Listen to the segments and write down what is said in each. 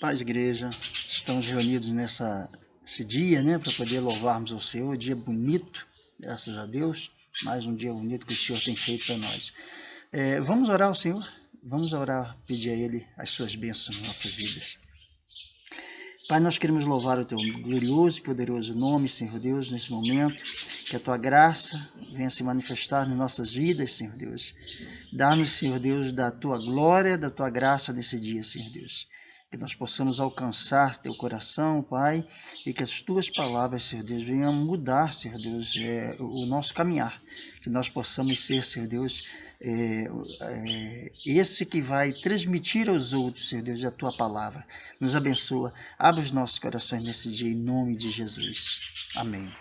Paz, igreja, estamos reunidos nesse dia, né, para poder louvarmos ao Senhor, dia bonito, graças a Deus, mais um dia bonito que o Senhor tem feito para nós. Vamos orar ao Senhor? Vamos orar, pedir a Ele as suas bênçãos nas nossas vidas. Pai, nós queremos louvar o Teu glorioso e poderoso nome, Senhor Deus, nesse momento, que a Tua graça venha se manifestar nas nossas vidas, Senhor Deus. Dá-nos, Senhor Deus, da Tua glória, da Tua graça nesse dia, Senhor Deus. Que nós possamos alcançar Teu coração, Pai, e que as Tuas palavras, Senhor Deus, venham mudar, Senhor Deus, o nosso caminhar. Que nós possamos ser, Senhor Deus, esse que vai transmitir aos outros, Senhor Deus, a Tua palavra. Nos abençoa, abre os nossos corações nesse dia, em nome de Jesus. Amém.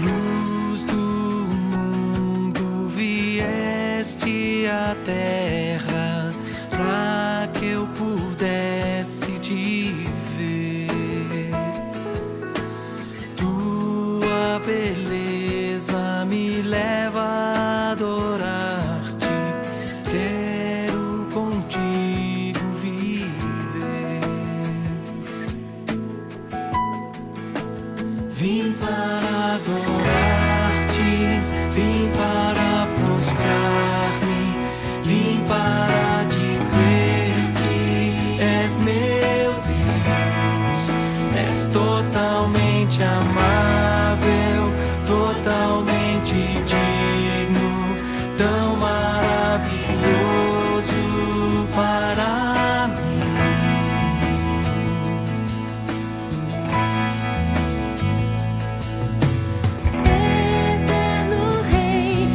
Luz do mundo, vieste à terra para que eu pudesse te ver. Tua beleza me leva a adorar-te. Quero contigo viver. Vim para adorar-te, vim para prostrar-me, vim para dizer que és meu Deus. És totalmente amável, totalmente digno, tão maravilhoso para mim. Eterno Rei,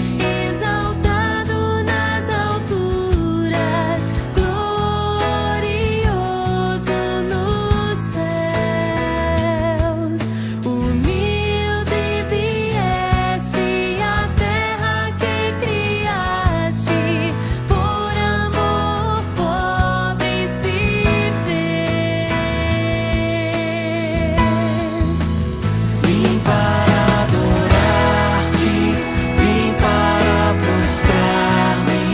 exaltado nas alturas, glorioso nos céus. Humilde vieste à terra que criaste, por amor pobre se fez. Vim para adorar-te, vim para prostrar-me,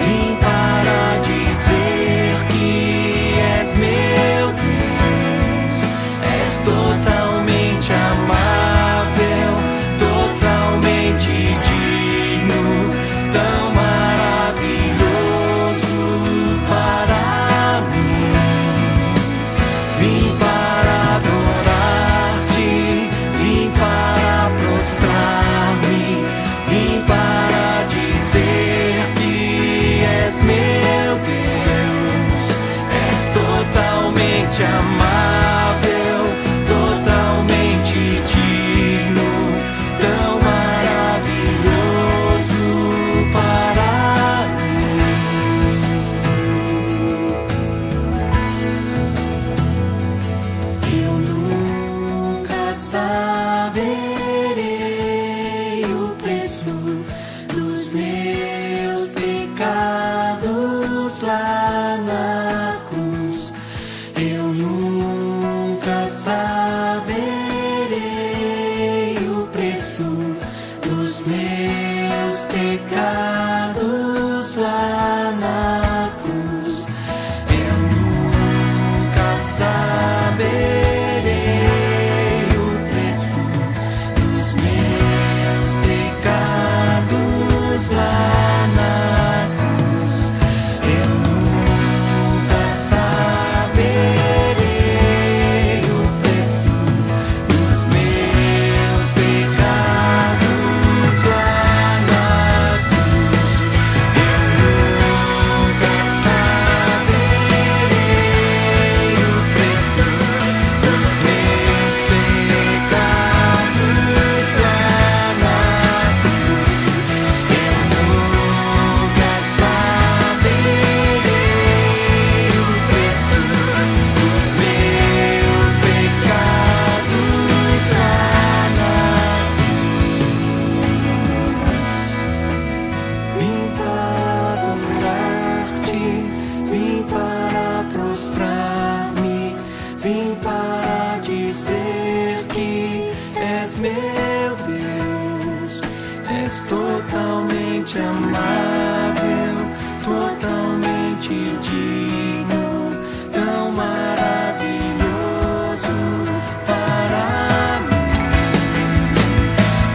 vim para dizer que és meu Deus. És totalmente amável, totalmente digno, tão maravilhoso para mim. Vim para adorar-te, vim para prostrar-me, vim para dizer que és meu Deus. És totalmente amável, totalmente digno, tão maravilhoso para mim. Eu nunca saberei o preço dos meus pecados lá na cruz. Eu nunca saberei o preço dos meus pecados lá na cruz. Eu nunca saberei o preço dos meus pecados lá na cruz. Eu nunca saberei o preço dos meus pecados lá na cruz. Eu nunca saberei o preço dos meus pecados lá na cruz. Eu nunca saberei o preço dos meus pecados lá na cruz. Vim para adorar-te, vim para prostrar-me, vim para dizer totalmente amável, totalmente digno, tão maravilhoso para mim.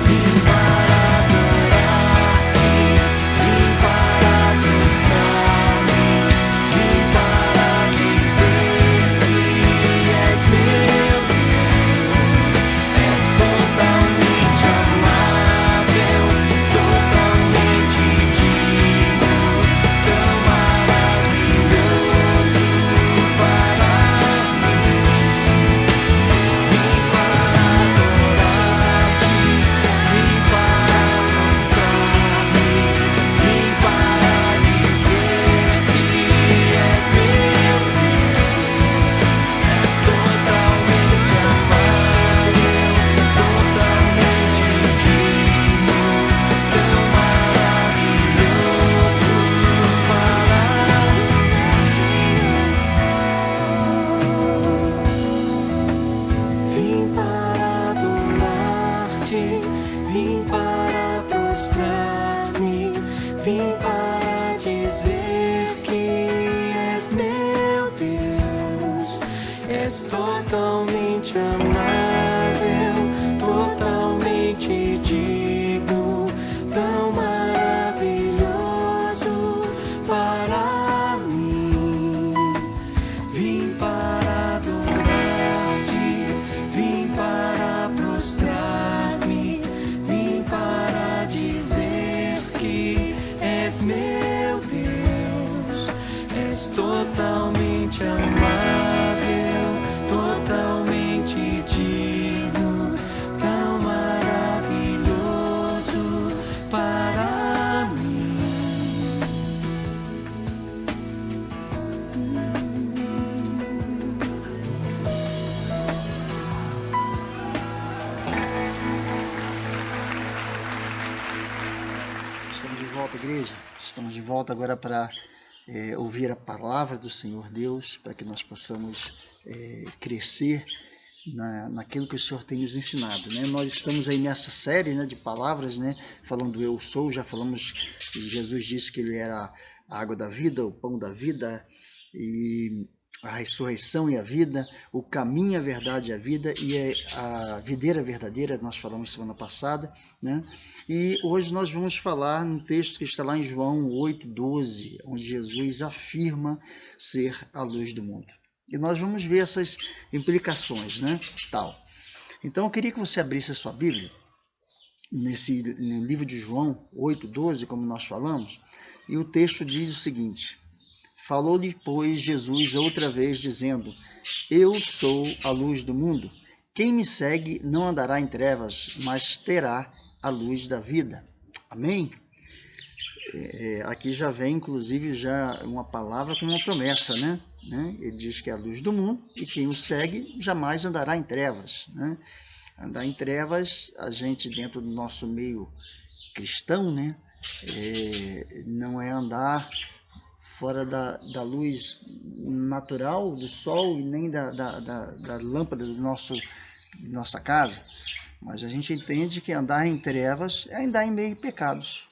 Vim para adorar-te, vim para prostrar-me, vim para dizer que és meu Deus. És totalmente amável, totalmente digno, tão maravilhoso para mim. Vim para adorar-te, vim para mostrar-me, vim para dizer que és meu Deus. És totalmente amável, totalmente digno, tão maravilhoso Vim para adorar-te, vim para prostrar-me, vim para dizer que és meu Deus. És totalmente amável, totalmente digno, tão maravilhoso para mim. Vim para adorar-te, vim para prostrar-me, vim para dizer que és meu Deus. És totalmente amável, totalmente digno, tão maravilhoso para mim. Estamos de volta, igreja. Estamos de volta agora para ouvir a palavra do Senhor Deus, para que nós possamos crescer naquilo que o Senhor tem nos ensinado, né? Nós estamos aí nessa série, né, de palavras, né, falando eu sou. Já falamos que Jesus disse que ele era a água da vida, o pão da vida, e a ressurreição e a vida, o caminho, a verdade e a vida, e a videira verdadeira, nós falamos semana passada, né? E hoje nós vamos falar num texto que está lá em João 8:12, onde Jesus afirma ser a luz do mundo. E nós vamos ver essas implicações, né? Tal. Então eu queria que você abrisse a sua Bíblia, no livro de João 8:12, como nós falamos, e o texto diz o seguinte: falou-lhe, pois, Jesus outra vez, dizendo: eu sou a luz do mundo. Quem me segue não andará em trevas, mas terá a luz da vida. Amém? Aqui já vem, inclusive, já uma palavra com uma promessa, né? Ele diz que é a luz do mundo e quem o segue jamais andará em trevas, né? Andar em trevas, a gente dentro do nosso meio cristão, né? Não é andar fora da luz natural do sol e nem da lâmpada da nossa casa, mas a gente entende que andar em trevas é andar em meio a pecados,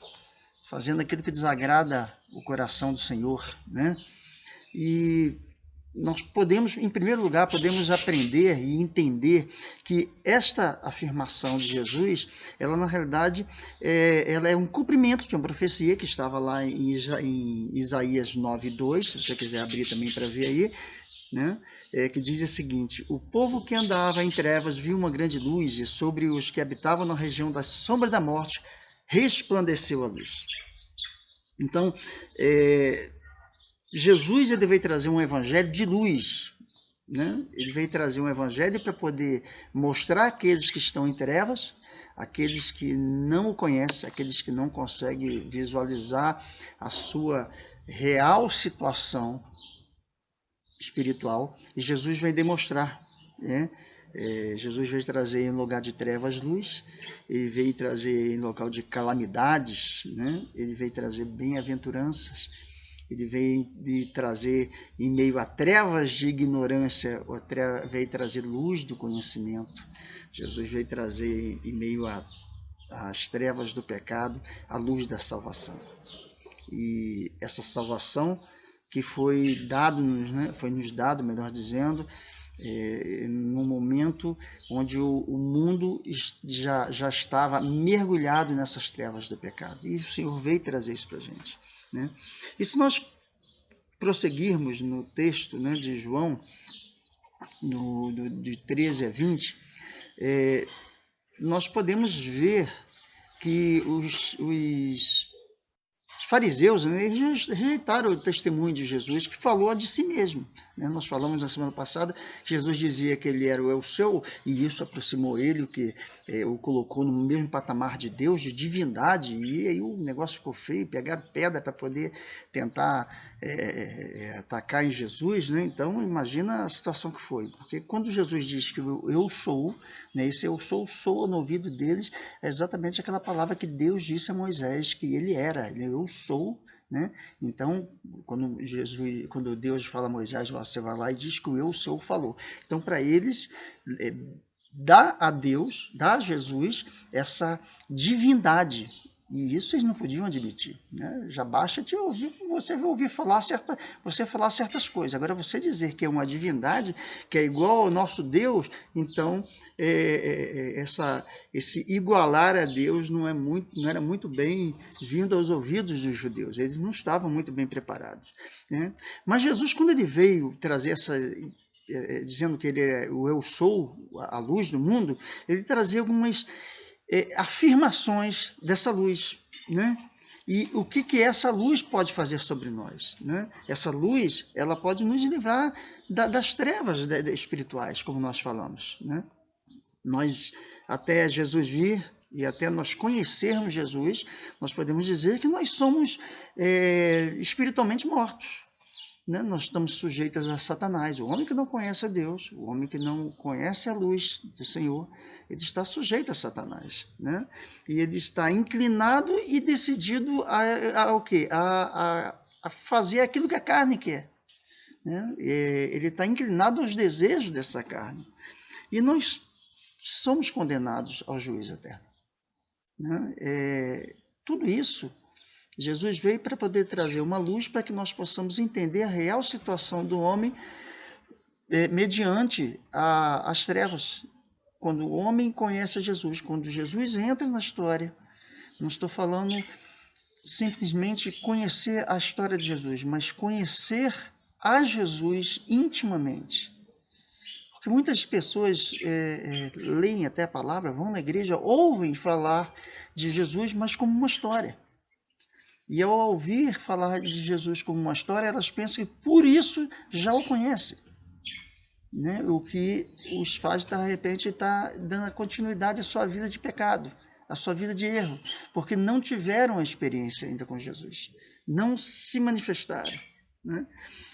fazendo aquilo que desagrada o coração do Senhor, né? E nós podemos, em primeiro lugar, podemos aprender e entender que esta afirmação de Jesus, ela na realidade, ela é um cumprimento de uma profecia que estava lá em Isaías 9:2, se você quiser abrir também para ver aí, né? Que diz o seguinte: o povo que andava em trevas viu uma grande luz, e sobre os que habitavam na região da sombra da morte resplandeceu a luz. Então, Jesus ele veio trazer um evangelho de luz, né? Ele veio trazer um evangelho para poder mostrar àqueles que estão em trevas, aqueles que não o conhecem, aqueles que não conseguem visualizar a sua real situação espiritual, e Jesus vem demonstrar, né? Jesus veio trazer em lugar de trevas luz, ele veio trazer em local de calamidades, né? Ele veio trazer bem-aventuranças, ele veio trazer em meio a trevas de ignorância, veio trazer luz do conhecimento. Jesus veio trazer em meio a as trevas do pecado à luz da salvação. E essa salvação que foi dado-nos, né, foi nos dado, melhor dizendo, no momento onde o mundo já estava mergulhado nessas trevas do pecado. E o Senhor veio trazer isso para a gente, né? E se nós prosseguirmos no texto, né, de João, de 13 a 20, nós podemos ver que os fariseus, né, eles rejeitaram o testemunho de Jesus, que falou de si mesmo, né? Nós falamos na semana passada que Jesus dizia que ele era o eu sou, e isso aproximou ele, que o colocou no mesmo patamar de Deus, de divindade, e aí o negócio ficou feio, pegaram pedra para poder tentar atacar em Jesus, né? Então imagina a situação que foi, porque quando Jesus diz que eu sou, né, esse eu sou soa no ouvido deles, é exatamente aquela palavra que Deus disse a Moisés que ele era, eu sou, né? Então quando Deus fala a Moisés, você vai lá e diz que o eu sou falou. Então para eles dá a Deus, dá a Jesus essa divindade. E isso eles não podiam admitir, né? Já basta te ouvir, você ouvir falar certas coisas. Agora, você dizer que é uma divindade, que é igual ao nosso Deus, então esse igualar a Deus não era muito bem vindo aos ouvidos dos judeus. Eles não estavam muito bem preparados, né? Mas Jesus, quando ele veio trazer dizendo que ele é o eu sou, a luz do mundo, ele trazia algumas afirmações dessa luz, né? E o que essa luz pode fazer sobre nós, né? Essa luz, ela pode nos livrar das trevas espirituais, como nós falamos, né? Nós, até Jesus vir e até nós conhecermos Jesus, nós podemos dizer que nós somos espiritualmente mortos, né? Nós estamos sujeitos a Satanás. O homem que não conhece a Deus, o homem que não conhece a luz do Senhor, ele está sujeito a Satanás, né? E ele está inclinado e decidido ao quê? A fazer aquilo que a carne quer, né? Ele está inclinado aos desejos dessa carne. E nós somos condenados ao juízo eterno, né? Tudo isso Jesus veio para poder trazer uma luz para que nós possamos entender a real situação do homem mediante as trevas. Quando o homem conhece a Jesus, quando Jesus entra na história, não estou falando simplesmente conhecer a história de Jesus, mas conhecer a Jesus intimamente. Porque muitas pessoas leem até a palavra, vão na igreja, ouvem falar de Jesus, mas como uma história. E ao ouvir falar de Jesus como uma história, elas pensam que por isso já o conhecem, né? O que os faz, de repente, estar dando continuidade à sua vida de pecado, à sua vida de erro, porque não tiveram a experiência ainda com Jesus, não se manifestaram, né?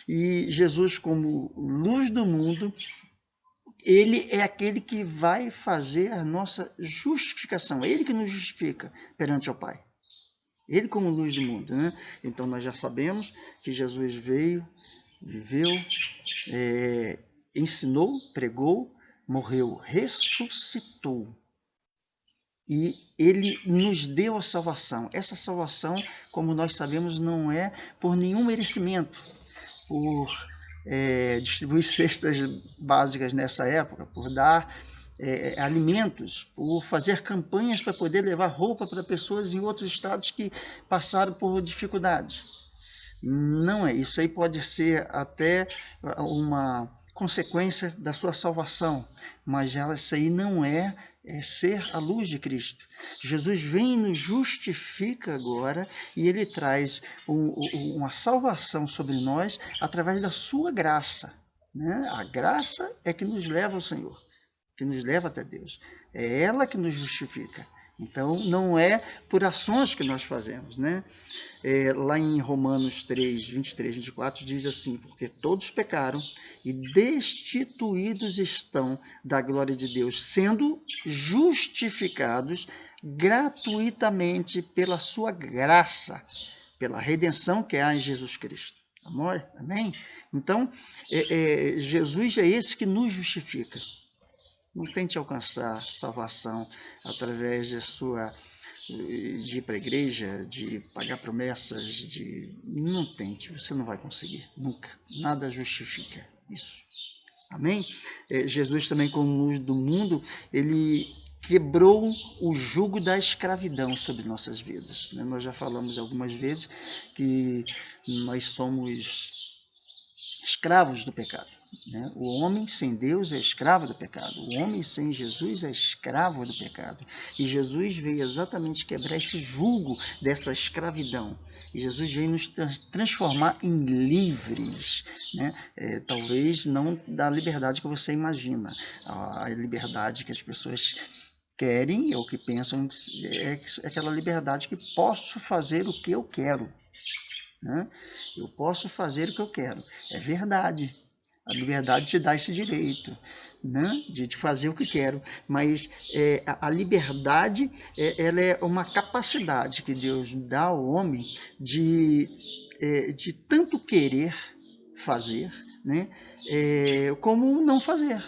E Jesus, como luz do mundo, ele é aquele que vai fazer a nossa justificação, é ele que nos justifica perante o Pai. Ele como luz do mundo, né? Então nós já sabemos que Jesus veio, viveu, ensinou, pregou, morreu, ressuscitou. E ele nos deu a salvação. Essa salvação, como nós sabemos, não é por nenhum merecimento, por distribuir cestas básicas nessa época, por dar alimentos, por fazer campanhas para poder levar roupa para pessoas em outros estados que passaram por dificuldades. Não é isso. Aí pode ser até uma consequência da sua salvação, mas isso aí não é ser a luz de Cristo. Jesus vem e nos justifica agora, e ele traz uma salvação sobre nós através da sua graça, né? A graça é que nos leva ao Senhor, que nos leva até Deus. É ela que nos justifica. Então, não é por ações que nós fazemos, né? Lá em Romanos 3, 23, 24, diz assim: porque todos pecaram e destituídos estão da glória de Deus, sendo justificados gratuitamente pela sua graça, pela redenção que há em Jesus Cristo. Amor? Amém? Então, Jesus é esse que nos justifica. Não tente alcançar salvação através de ir para a igreja, de pagar promessas, não tente, você não vai conseguir, nunca. Nada justifica isso. Amém? Jesus também, como luz do mundo, ele quebrou o jugo da escravidão sobre nossas vidas. Nós já falamos algumas vezes que nós somos escravos do pecado. O homem sem Deus é escravo do pecado. O homem sem Jesus é escravo do pecado. E Jesus veio exatamente quebrar esse jugo dessa escravidão. E Jesus veio nos transformar em livres. Talvez não da liberdade que você imagina. A liberdade que as pessoas querem ou que pensam é aquela liberdade que posso fazer o que eu quero. Eu posso fazer o que eu quero. É verdade. A liberdade te dá esse direito, de fazer o que quero. Mas a liberdade ela é uma capacidade que Deus dá ao homem de tanto querer fazer, como não fazer.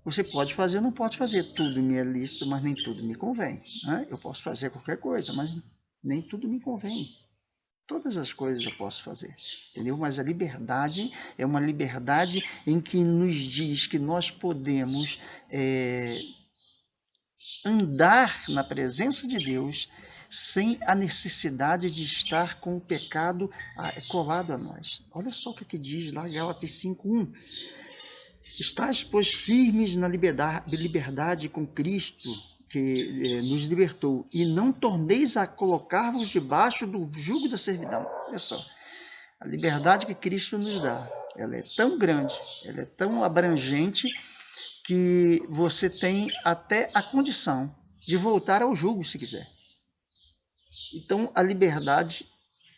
Você pode fazer ou não pode fazer. Tudo me é lícito, mas nem tudo me convém. Eu posso fazer qualquer coisa, mas nem tudo me convém. Todas as coisas eu posso fazer, entendeu? Mas a liberdade é uma liberdade em que nos diz que nós podemos andar na presença de Deus sem a necessidade de estar com o pecado colado a nós. Olha só o que diz lá, Gálatas 5:1. Estais, pois, firmes na liberdade com Cristo, que nos libertou, e não torneis a colocar-vos debaixo do jugo da servidão. Olha só, a liberdade que Cristo nos dá, ela é tão grande, ela é tão abrangente, que você tem até a condição de voltar ao jugo, se quiser. Então, a liberdade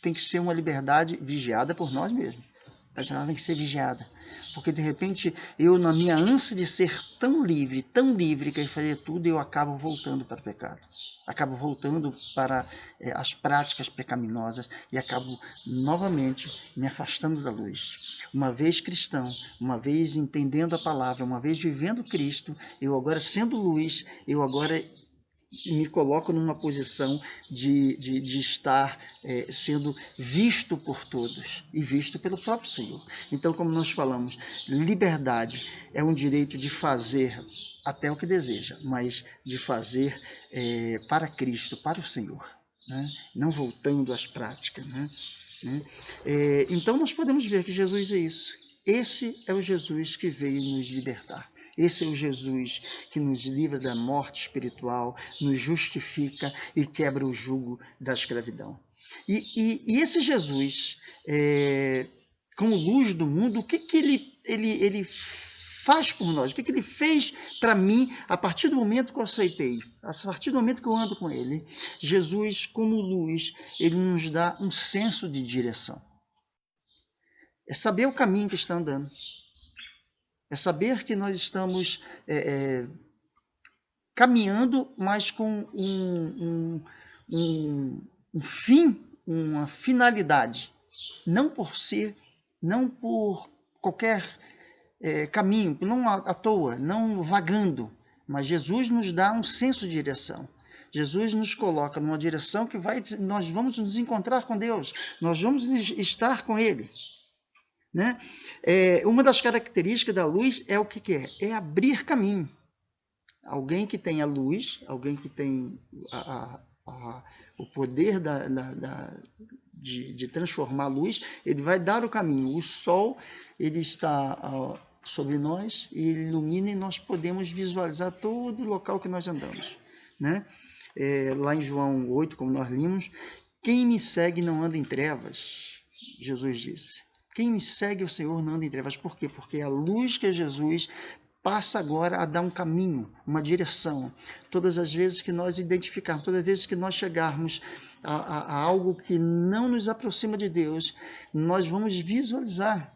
tem que ser uma liberdade vigiada por nós mesmos. Mas ela tem que ser vigiada. Porque, de repente, eu, na minha ânsia de ser tão livre, querer fazer tudo, eu acabo voltando para o pecado. Acabo voltando para as práticas pecaminosas e acabo, novamente, me afastando da luz. Uma vez cristão, uma vez entendendo a palavra, uma vez vivendo Cristo, eu agora, sendo luz, eu agora me coloco numa posição de estar sendo visto por todos e visto pelo próprio Senhor. Então, como nós falamos, liberdade é um direito de fazer até o que deseja, mas de fazer para Cristo, para o Senhor, não voltando às práticas. Então, nós podemos ver que Jesus é isso. Esse é o Jesus que veio nos libertar. Esse é o Jesus que nos livra da morte espiritual, nos justifica e quebra o jugo da escravidão. E esse Jesus, como luz do mundo, o que ele faz por nós? O que ele fez para mim a partir do momento que eu aceitei? A partir do momento que eu ando com ele? Jesus, como luz, ele nos dá um senso de direção. É saber o caminho que está andando. É saber que nós estamos caminhando, mas com um fim, uma finalidade. Não por si, não por qualquer caminho, não à toa, não vagando. Mas Jesus nos dá um senso de direção. Jesus nos coloca numa direção que nós vamos nos encontrar com Deus. Nós vamos estar com Ele. Uma das características da luz é o que é? É abrir caminho. Alguém que tem a luz, alguém que tem o poder de transformar a luz, ele vai dar o caminho. O sol, ele está sobre nós, e ele ilumina, e nós podemos visualizar todo o local que nós andamos. Lá em João 8, como nós limos, quem me segue não anda em trevas, Jesus disse. Quem me segue o Senhor não anda em trevas. Por quê? Porque a luz que é Jesus passa agora a dar um caminho, uma direção. Todas as vezes que nós identificarmos, todas as vezes que nós chegarmos a algo que não nos aproxima de Deus, nós vamos visualizar.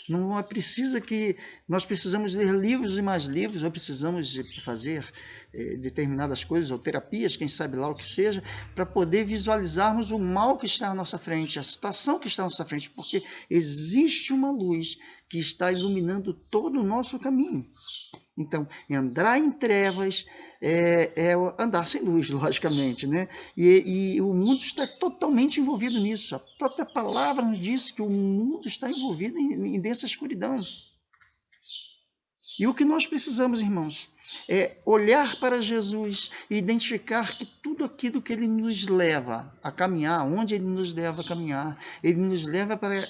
Não é precisa que nós precisamos ler livros e mais livros, ou precisamos de fazer determinadas coisas, ou terapias, quem sabe lá o que seja, para poder visualizarmos o mal que está à nossa frente, a situação que está à nossa frente, porque existe uma luz que está iluminando todo o nosso caminho. Então, andar em trevas é andar sem luz, logicamente, né? E o mundo está totalmente envolvido nisso. A própria palavra nos diz que o mundo está envolvido em densa escuridão. E o que nós precisamos, irmãos, é olhar para Jesus e identificar que tudo aquilo que ele nos leva a caminhar, onde ele nos leva a caminhar, ele nos leva para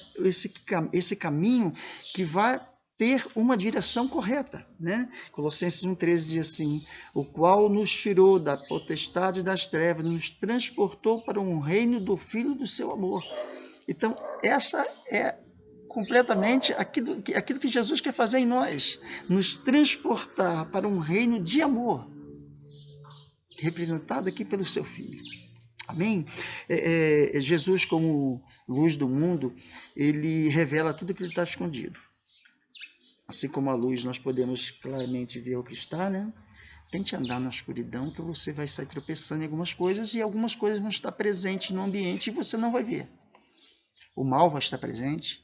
esse caminho que vai ter uma direção correta, né? Colossenses 1,13 diz assim: o qual nos tirou da potestade das trevas, nos transportou para um reino do Filho do seu amor. Então, essa é completamente aquilo que Jesus quer fazer em nós, nos transportar para um reino de amor, representado aqui pelo seu Filho. Amém? Jesus, como luz do mundo, ele revela tudo que está escondido. Assim como a luz, nós podemos claramente ver o que está, né? Tente andar na escuridão, que você vai sair tropeçando em algumas coisas, e algumas coisas vão estar presentes no ambiente e você não vai ver. O mal vai estar presente,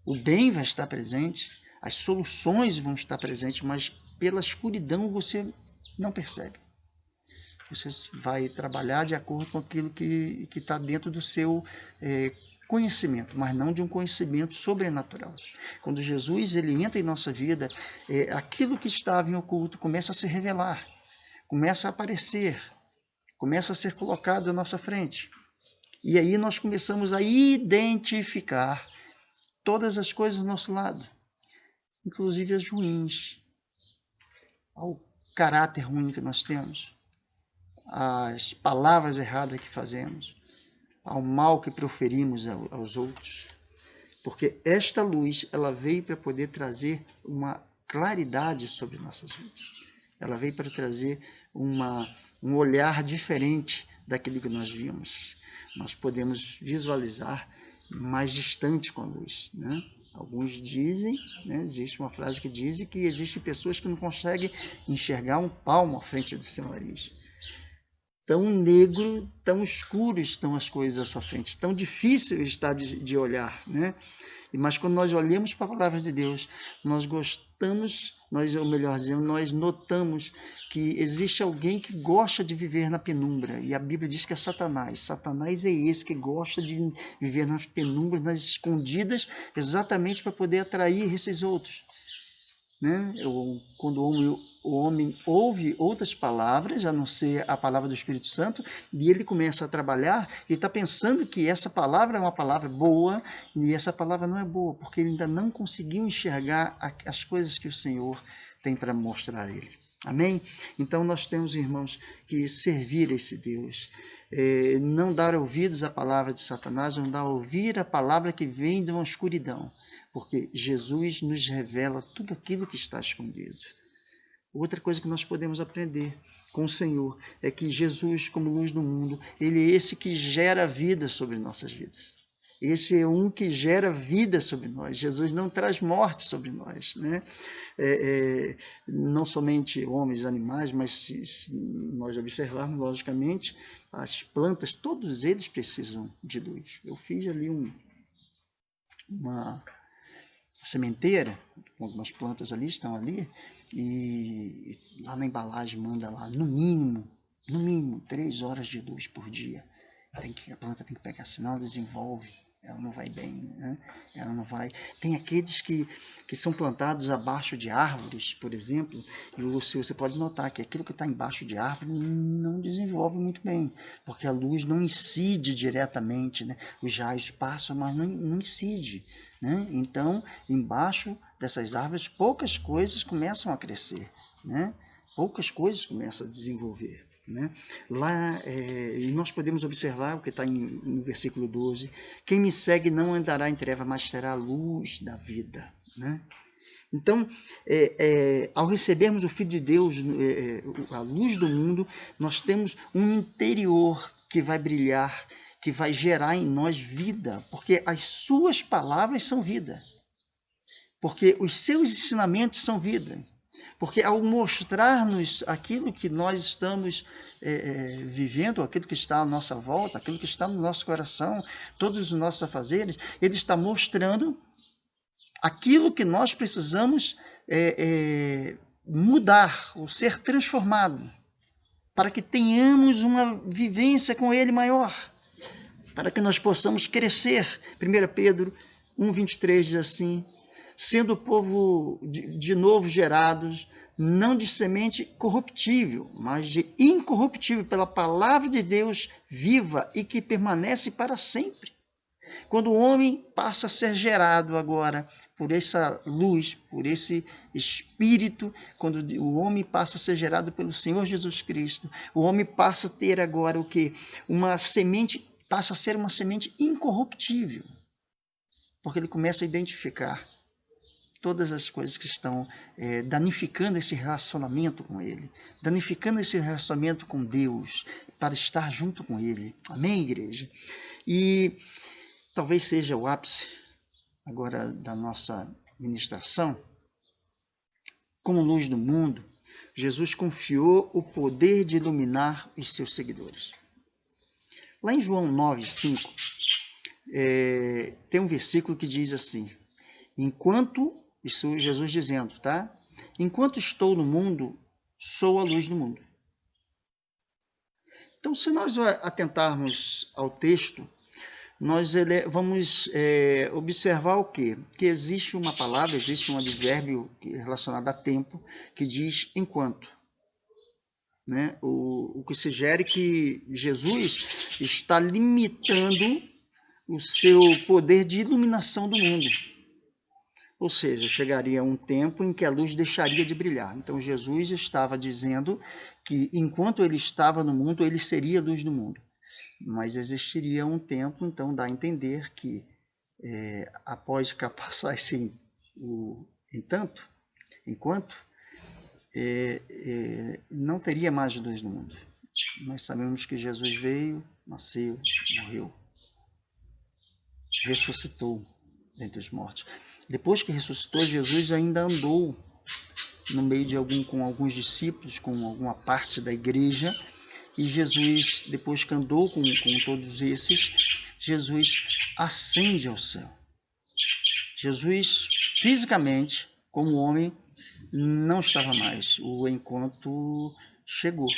o bem vai estar presente, as soluções vão estar presentes, mas pela escuridão você não percebe. Você vai trabalhar de acordo com aquilo que está dentro do seu conhecimento, mas não de um conhecimento sobrenatural. Quando Jesus ele entra em nossa vida, aquilo que estava em oculto começa a se revelar, começa a aparecer, começa a ser colocado à nossa frente. E aí nós começamos a identificar todas as coisas do nosso lado, inclusive as ruins, ao caráter ruim que nós temos, as palavras erradas que fazemos, ao mal que proferimos aos outros, porque esta luz ela veio para poder trazer uma claridade sobre nossas vidas. Ela veio para trazer um olhar diferente daquilo que nós vimos. Nós podemos visualizar mais distante com a luz, né? Alguns dizem, né, existe uma frase que diz que existem pessoas que não conseguem enxergar um palmo à frente do seu nariz. Tão negro, tão escuro estão as coisas à sua frente, tão difícil está de olhar, né? Mas quando nós olhamos para a palavra de Deus, nós gostamos, ou melhor dizendo, nós notamos que existe alguém que gosta de viver na penumbra, e a Bíblia diz que é Satanás. Satanás é esse que gosta de viver nas penumbras, nas escondidas, exatamente para poder atrair esses outros. Né? Quando o homem ouve outras palavras, a não ser a palavra do Espírito Santo, e ele começa a trabalhar e está pensando que essa palavra é uma palavra boa, e essa palavra não é boa, porque ele ainda não conseguiu enxergar as coisas que o Senhor tem para mostrar a ele. Amém? Então nós temos, irmãos, que servir a esse Deus, não dar ouvidos à palavra de Satanás, não dar ouvir a palavra que vem de uma escuridão, porque Jesus nos revela tudo aquilo que está escondido. Outra coisa que nós podemos aprender com o Senhor é que Jesus, como luz do mundo, ele é esse que gera vida sobre nossas vidas. Esse é um que gera vida sobre nós. Jesus não traz morte sobre nós, né? Não somente homens, animais, mas se nós observarmos, logicamente, as plantas, todos eles precisam de luz. Eu fiz ali uma sementeira, algumas plantas ali estão ali, e lá na embalagem manda lá, no mínimo 3 horas de luz por dia. A planta tem que pegar, senão ela desenvolve, ela não vai bem, né? Ela não vai. Tem aqueles que são plantados abaixo de árvores, por exemplo, e você pode notar que aquilo que está embaixo de árvore não desenvolve muito bem, porque a luz não incide diretamente, né? Os raios passam, mas não incide. Né? Então, embaixo dessas árvores, poucas coisas começam a crescer, né? Poucas coisas começam a desenvolver. Né? Lá, e nós podemos observar o que está no versículo 12: quem me segue não andará em treva, mas terá a luz da vida. Né? Então, ao recebermos o Filho de Deus, a luz do mundo, nós temos um interior que vai brilhar, que vai gerar em nós vida, porque as suas palavras são vida. porque os seus ensinamentos são vida. Porque ao mostrar-nos aquilo que nós estamos vivendo, aquilo que está à nossa volta, aquilo que está no nosso coração, todos os nossos afazeres, ele está mostrando aquilo que nós precisamos mudar, ou ser transformado, para que tenhamos uma vivência com ele maior, para que nós possamos crescer. 1 Pedro 1,23 diz assim: sendo o povo de novo gerados, não de semente corruptível, mas de incorruptível, pela palavra de Deus viva e que permanece para sempre. Quando o homem passa a ser gerado agora por essa luz, por esse Espírito, quando o homem passa a ser gerado pelo Senhor Jesus Cristo, o homem passa a ter agora o quê? Uma semente, passa a ser uma semente incorruptível, porque ele começa a identificar todas as coisas que estão danificando esse relacionamento com ele, danificando esse relacionamento com Deus, para estar junto com ele. Amém, igreja? E talvez seja o ápice agora da nossa ministração. Como luz do mundo, Jesus confiou o poder de iluminar os seus seguidores. Lá em João 9,5, tem um versículo que diz assim: enquanto, isso Jesus dizendo, tá? Enquanto estou no mundo, sou a luz do mundo. Então, se nós atentarmos ao texto, nós vamos observar o quê? Que existe uma palavra, existe um advérbio relacionado a tempo, que diz enquanto. Né? O que sugere que Jesus está limitando o seu poder de iluminação do mundo. Ou seja, chegaria um tempo em que a luz deixaria de brilhar. Então, Jesus estava dizendo que enquanto ele estava no mundo, ele seria a luz do mundo. Mas existiria um tempo, então dá a entender que após passar esse enquanto, não teria mais luz no mundo. Nós sabemos que Jesus veio, nasceu, morreu, ressuscitou dentre os mortos. Depois que ressuscitou, Jesus ainda andou no meio com alguns discípulos, com alguma parte da igreja. E Jesus, depois que andou com todos esses, Jesus ascende ao céu. Jesus, fisicamente, como homem, não estava mais. O encontro chegou,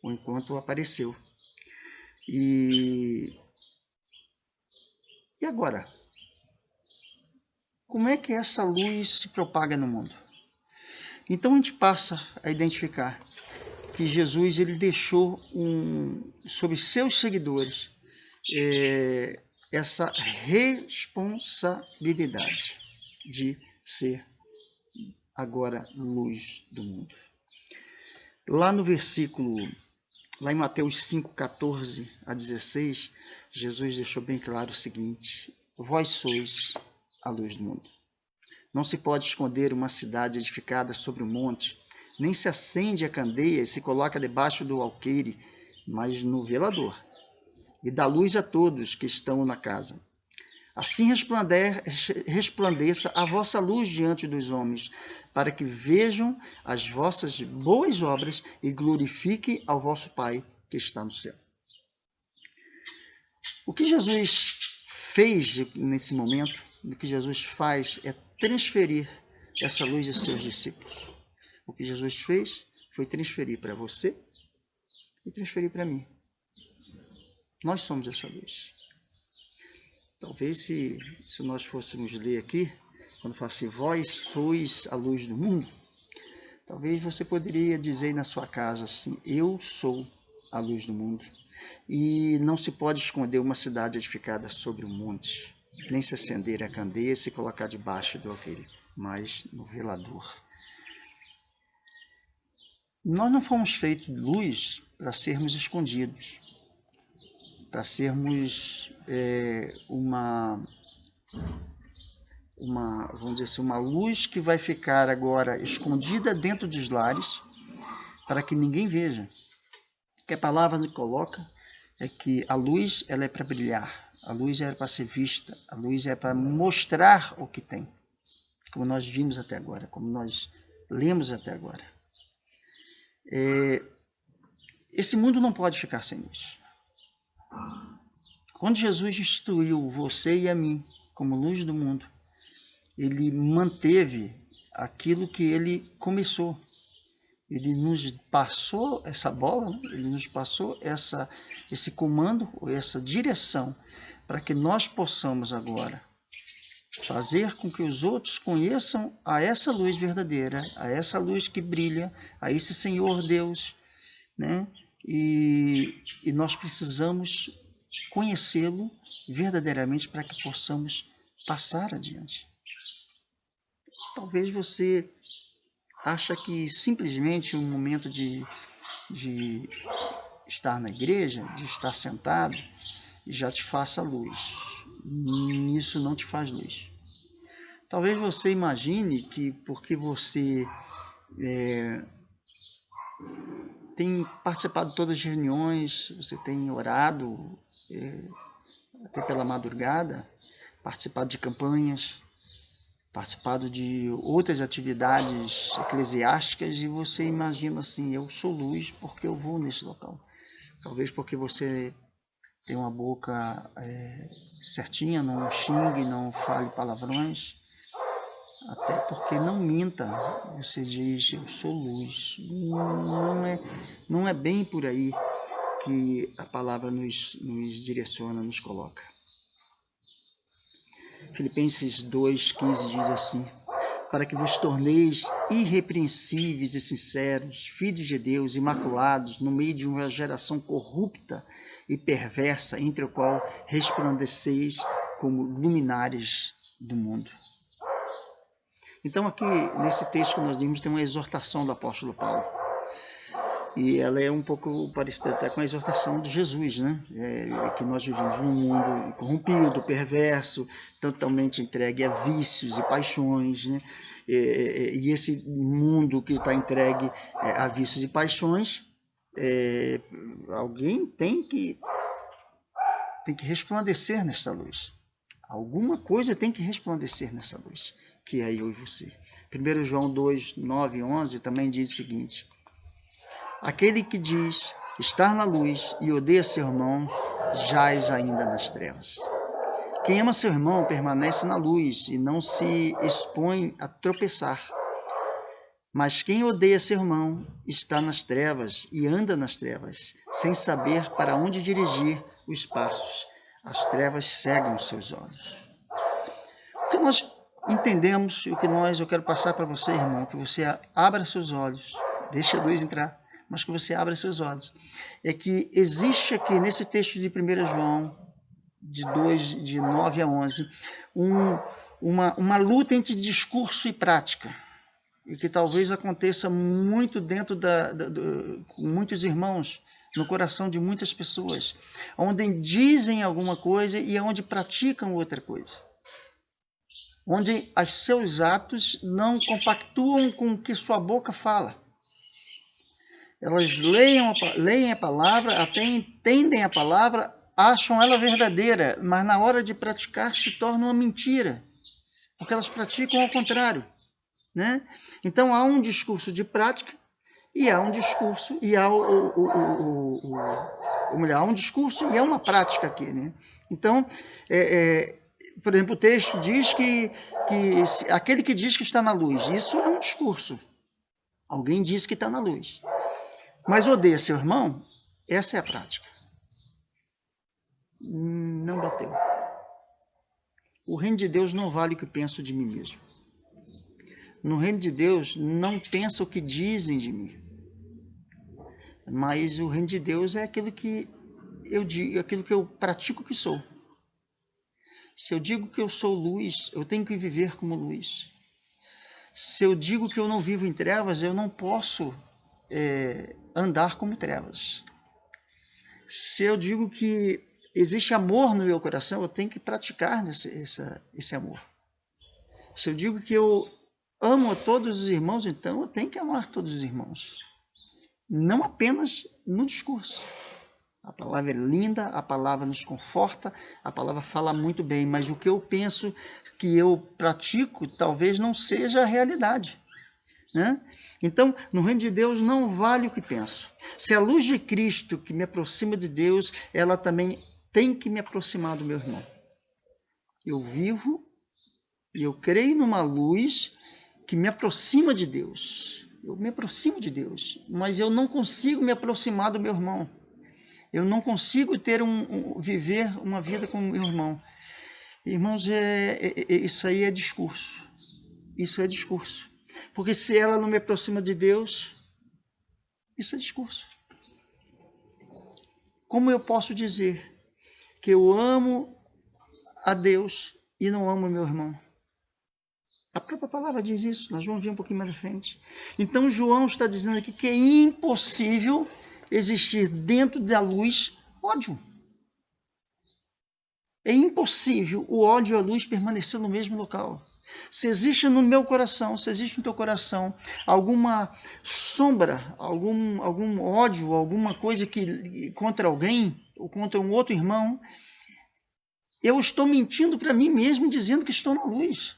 o encontro apareceu. E agora? Como é que essa luz se propaga no mundo? Então a gente passa a identificar que Jesus ele deixou sobre seus seguidores essa responsabilidade de ser agora luz do mundo. Lá no versículo, lá em Mateus 5:14 a 16, Jesus deixou bem claro o seguinte: vós sois a luz do mundo. Não se pode esconder uma cidade edificada sobre um monte, nem se acende a candeia e se coloca debaixo do alqueire, mas no velador, e dá luz a todos que estão na casa. Assim resplandeça a vossa luz diante dos homens, para que vejam as vossas boas obras e glorifiquem ao vosso Pai que está no céu. O que Jesus fez nesse momento, o que Jesus faz é transferir essa luz aos seus discípulos. O que Jesus fez foi transferir para você e transferir para mim. Nós somos essa luz. Talvez se nós fôssemos ler aqui, quando fala assim, vós sois a luz do mundo, talvez você poderia dizer na sua casa assim, eu sou a luz do mundo. E não se pode esconder uma cidade edificada sobre um monte, nem se acender a candeia e se colocar debaixo do alqueire, mas no velador. Nós não fomos feitos de luz para sermos escondidos, para sermos vamos dizer assim, uma luz que vai ficar agora escondida dentro dos lares, para que ninguém veja. O que a palavra nos coloca é que a luz ela é para brilhar, a luz é para ser vista, a luz é para mostrar o que tem. como nós vimos até agora, como nós lemos até agora. Esse mundo não pode ficar sem luz. Quando Jesus instituiu você e a mim como luz do mundo, ele manteve aquilo que ele começou. Ele nos passou essa bola, né? Ele nos passou esse comando, essa direção, para que nós possamos agora fazer com que os outros conheçam a essa luz verdadeira, a essa luz que brilha, a esse Senhor Deus, né? E nós precisamos conhecê-lo verdadeiramente para que possamos passar adiante. Talvez você acha que simplesmente um momento de estar na igreja, de estar sentado, já te faça luz. Isso não te faz luz. Talvez você imagine que porque você tem participado de todas as reuniões, você tem orado até pela madrugada, participado de campanhas, participado de outras atividades eclesiásticas, e você imagina assim, eu sou luz porque eu vou nesse local. Talvez porque você tem uma boca certinha, não xingue, não fale palavrões, até porque não minta. Você diz, eu sou luz. Não é bem por aí que a palavra nos direciona, nos coloca. Filipenses 2,15 diz assim: para que vos torneis irrepreensíveis e sinceros, filhos de Deus, imaculados, no meio de uma geração corrupta e perversa, entre o qual resplandeceis como luminares do mundo. Então aqui, nesse texto que nós vimos, tem uma exortação do apóstolo Paulo. E ela é um pouco parecida até com a exortação de Jesus, né? Que nós vivemos num mundo corrompido, perverso, totalmente entregue a vícios e paixões, né? E esse mundo que está entregue a vícios e paixões, alguém tem que resplandecer nessa luz. Alguma coisa tem que resplandecer nessa luz, que é eu e você. 1 João 2, 9 e 11 também diz o seguinte: aquele que diz estar na luz e odeia seu irmão, jaz ainda nas trevas. Quem ama seu irmão permanece na luz e não se expõe a tropeçar. Mas quem odeia seu irmão está nas trevas e anda nas trevas, sem saber para onde dirigir os passos. As trevas cegam os seus olhos. O que nós entendemos, eu quero passar para você, irmão, que você abra seus olhos, deixe a luz entrar, mas que você abra seus olhos. É que existe aqui nesse texto de 1 João, de 9 a 11, uma luta entre discurso e prática, e que talvez aconteça muito dentro com muitos irmãos, no coração de muitas pessoas, onde dizem alguma coisa e onde praticam outra coisa, onde os seus atos não compactuam com o que sua boca fala. Elas leem a palavra, até entendem a palavra, acham ela verdadeira, mas na hora de praticar se torna uma mentira, porque elas praticam ao contrário, né? Então há um discurso de prática e há um discurso e há um discurso e há uma prática aqui, né? Então, por exemplo, o texto diz que aquele que diz que está na luz, isso é um discurso. Alguém diz que está na luz, mas odeia seu irmão, essa é a prática. Não bateu. O reino de Deus não vale o que penso de mim mesmo. No reino de Deus não pensa o que dizem de mim. Mas o reino de Deus é aquilo que eu digo, aquilo que eu pratico que sou. Se eu digo que eu sou luz, eu tenho que viver como luz. Se eu digo que eu não vivo em trevas, eu não posso andar como trevas. Se eu digo que existe amor no meu coração, eu tenho que praticar esse amor. Se eu digo que eu amo a todos os irmãos, então eu tenho que amar todos os irmãos. Não apenas no discurso. A palavra é linda, a palavra nos conforta, a palavra fala muito bem, mas o que eu penso que eu pratico talvez não seja a realidade, né? Então, no reino de Deus não vale o que penso. Se a luz de Cristo que me aproxima de Deus, ela também tem que me aproximar do meu irmão. Eu vivo e eu creio numa luz que me aproxima de Deus. Eu me aproximo de Deus, mas eu não consigo me aproximar do meu irmão. Eu não consigo viver uma vida com o meu irmão. Irmãos, isso aí é discurso. Isso é discurso. Porque se ela não me aproxima de Deus, isso é discurso. Como eu posso dizer que eu amo a Deus e não amo meu irmão? A própria palavra diz isso, nós vamos ver um pouquinho mais à frente. Então João está dizendo aqui que é impossível existir dentro da luz ódio. É impossível o ódio e a luz permanecer no mesmo local. Se existe no meu coração, se existe no teu coração alguma sombra, algum ódio, alguma coisa contra alguém ou contra um outro irmão, eu estou mentindo para mim mesmo dizendo que estou na luz.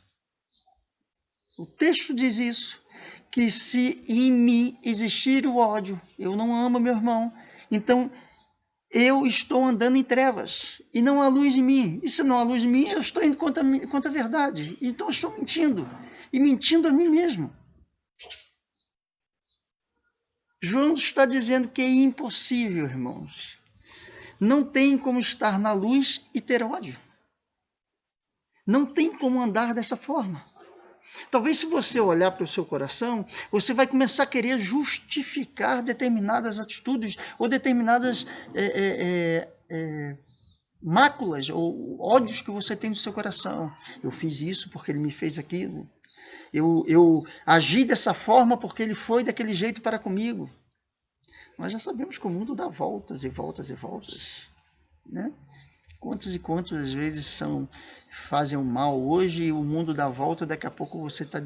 O texto diz isso, que se em mim existir o ódio, eu não amo meu irmão, então eu estou andando em trevas e não há luz em mim. E se não há luz em mim, eu estou indo contra a verdade. Então eu estou mentindo e mentindo a mim mesmo. João está dizendo que é impossível, irmãos. Não tem como estar na luz e ter ódio. Não tem como andar dessa forma. Talvez se você olhar para o seu coração, você vai começar a querer justificar determinadas atitudes ou determinadas máculas ou ódios que você tem no seu coração. Eu fiz isso porque ele me fez aquilo. Eu agi dessa forma porque ele foi daquele jeito para comigo. Nós já sabemos que o mundo dá voltas e voltas e voltas, né? Quantas e quantas vezes fazem o mal hoje e o mundo dá volta, daqui a pouco você está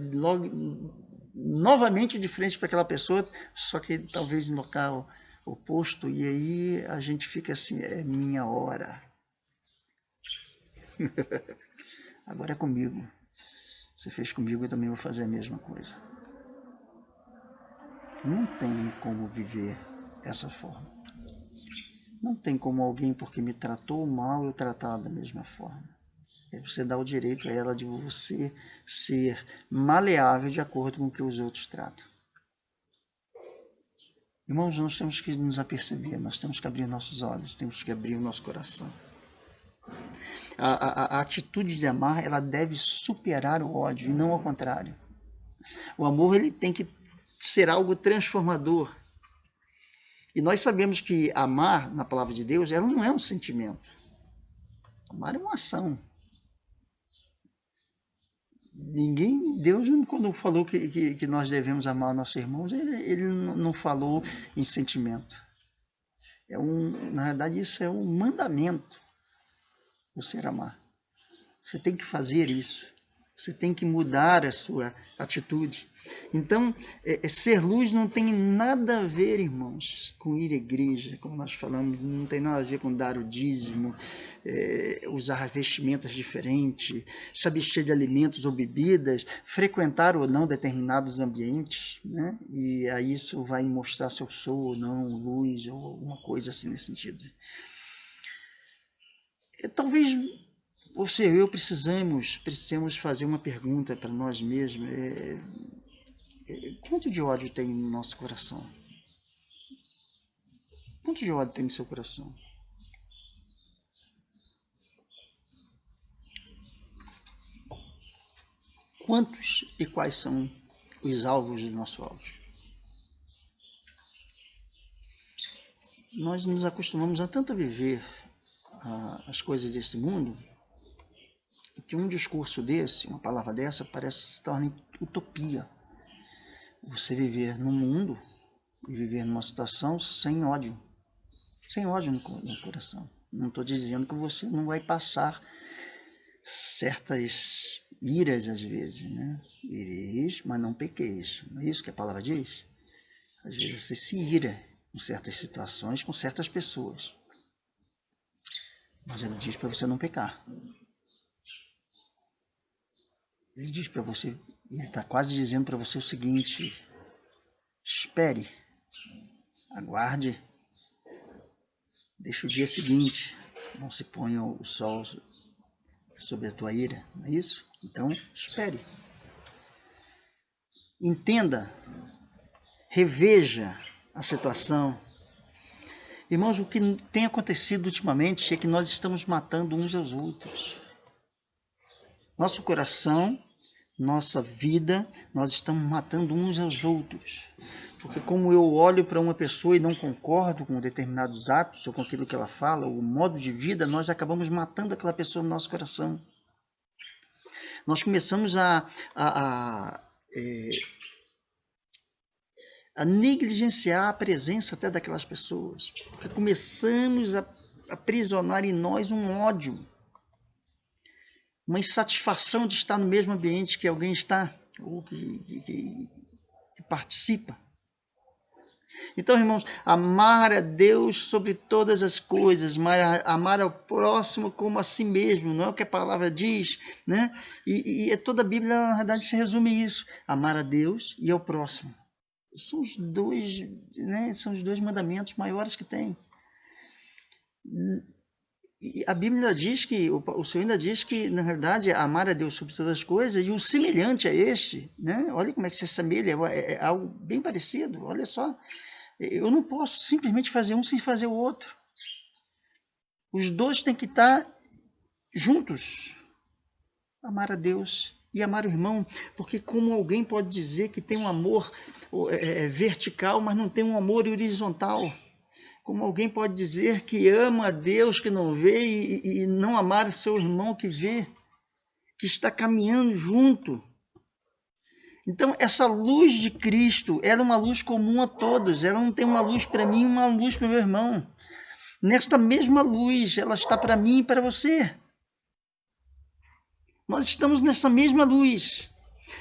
novamente de frente para aquela pessoa, só que talvez em local oposto, e aí a gente fica assim, é minha hora. Agora é comigo. Você fez comigo, eu também vou fazer a mesma coisa. Não tem como viver dessa forma. Não tem como alguém, porque me tratou mal, eu tratar da mesma forma. Você dá o direito a ela de você ser maleável de acordo com o que os outros tratam. Irmãos, nós temos que nos aperceber, nós temos que abrir nossos olhos, temos que abrir o nosso coração. A atitude de amar, ela deve superar o ódio e não ao contrário. O amor, ele tem que ser algo transformador. E nós sabemos que amar, na palavra de Deus, ela não é um sentimento. Amar é uma ação. Deus, quando falou que nós devemos amar nossos irmãos, ele não falou em sentimento. Na verdade, isso é um mandamento, você amar. Você tem que fazer isso. Você tem que mudar a sua atitude. Então, ser luz não tem nada a ver, irmãos, com ir à igreja, como nós falamos, não tem nada a ver com dar o dízimo, usar vestimentas diferentes, se abster de alimentos ou bebidas, frequentar ou não determinados ambientes, né? E aí isso vai mostrar se eu sou ou não luz ou alguma coisa assim nesse sentido. Talvez você e eu precisamos fazer uma pergunta para nós mesmos. Quanto de ódio tem no nosso coração? Quanto de ódio tem no seu coração? Quantos e quais são os alvos do nosso ódio? Nós nos acostumamos a tanto viver as coisas desse mundo, que um discurso desse, uma palavra dessa, parece se torna utopia. Você viver num mundo e viver numa situação sem ódio no coração. Não estou dizendo que você não vai passar certas iras às vezes, né? Ireis, mas não pequeis. Não é isso que a palavra diz? Às vezes você se ira em certas situações com certas pessoas. Mas ele diz para você não pecar. Ele diz para você, ele está quase dizendo para você o seguinte: espere, aguarde, deixe o dia seguinte, não se ponha o sol sobre a tua ira, não é isso? Então, espere. Entenda, reveja a situação. Irmãos, o que tem acontecido ultimamente é que nós estamos matando uns aos outros. Nosso coração, nossa vida, nós estamos matando uns aos outros. Porque como eu olho para uma pessoa e não concordo com determinados atos ou com aquilo que ela fala, o modo de vida, nós acabamos matando aquela pessoa no nosso coração. Nós começamos a negligenciar a presença até daquelas pessoas, porque começamos a aprisionar em nós um ódio, uma insatisfação de estar no mesmo ambiente que alguém está, ou que participa. Então, irmãos, amar a Deus sobre todas as coisas, mas amar ao próximo como a si mesmo, não é o que a palavra diz, né? E toda a Bíblia, na verdade, se resume a isso: amar a Deus e ao próximo. São os dois, né? São os dois mandamentos maiores que tem. E a Bíblia diz que, o Senhor ainda diz que, na verdade, amar a Deus sobre todas as coisas, e o semelhante a este, né? Olha como é que se assemelha, é algo bem parecido, olha só. Eu não posso simplesmente fazer um sem fazer o outro. Os dois têm que estar juntos. Amar a Deus e amar o irmão, porque como alguém pode dizer que tem um amor vertical, mas não tem um amor horizontal? Como alguém pode dizer que ama a Deus que não vê e não amar seu irmão que vê, que está caminhando junto? Então, essa luz de Cristo, ela é uma luz comum a todos. Ela não tem uma luz para mim e uma luz para o meu irmão. Nesta mesma luz, ela está para mim e para você. Nós estamos nessa mesma luz.